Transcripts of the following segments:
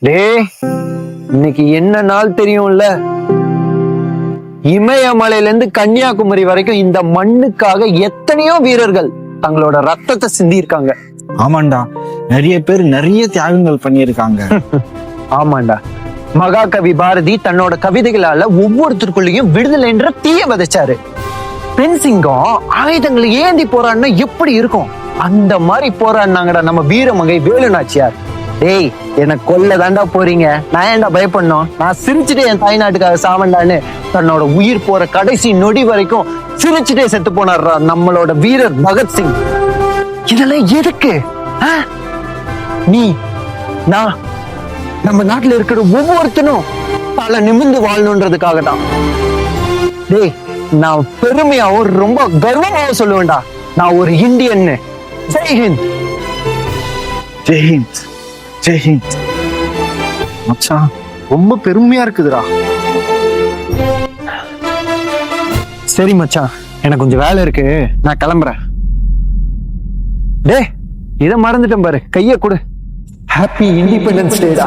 டேய், இன்னைக்கு என்ன நாள் தெரியும்ல? இமயமலையில இருந்து கன்னியாகுமரி வரைக்கும் இந்த மண்ணுக்காக எத்தனையோ வீரர்கள் தங்களோட ரத்தத்தை சிந்தி இருக்காங்க. ஆமாண்டா, நிறைய பேர் நிறைய தியாகங்கள் பண்ணியிருக்காங்க. ஆமாண்டா, மகாகவி பாரதி தன்னோட கவிதைகளால ஒவ்வொருத்தருக்குள்ளேயும் விடுதலை என்ற தீய விதைச்சாரு. பெண் சிங்கம் ஆயுதங்களை ஏந்தி போராடினா எப்படி இருக்கும், அந்த மாதிரி போராடினாங்கடா நம்ம வீரமங்கை வேலு நாச்சியார். டேய், என்னை கொல்ல தாண்டா போறீங்க, நான் ஏன்டா பயப்படணும், நான் சிரிச்சுட்டு என் தாய்நாட்டுக்காக சாவண்டான்னு தன்னோட உயிர் போற கடைசி நொடி வரைக்கும் சிரிச்சுட்டே செத்து போனார்ரா நம்மளோட வீரர் பகத்சிங். இதெல்லாம் எதுக்கு? நீ நான் நம்ம நாட்டுல இருக்கிற ஒவ்வொருத்தனும் பல நிமிர்ந்து வாழணுன்றதுக்காக தான். டேய், நான் பெருமையாவும் ரொம்ப கர்வமாவும் சொல்லுவேன்டா, நான் ஒரு இந்தியன்னு. ஜெய்ஹிந்த். ஜெய்ஹிந்த், ஜெய்ஹிந்த். மச்சான், ரொம்ப பெருமையா இருக்குதுடா. சரி மச்சான், எனக்கு கொஞ்சம் வேலை இருக்கு, நான் கிளம்புறேன். டேய், இதை மறந்துட்டேன் பாரு, கைய கொடு. ஹாப்பி இண்டிபெண்டன்ஸ் டேடா.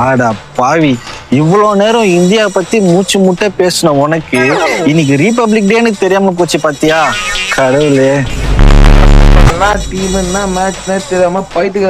ஆடா பாவி, இவ்வளவு நேரம் இந்தியா பத்தி மூச்சு முட்டை பேசின உனக்கு இன்னைக்கு ரிபப்ளிக் டேன்னு தெரியாம போச்சு பாத்தியா? கடவுளே. டீம் என்ன மேட்ச் தெரியாம போயிட்டு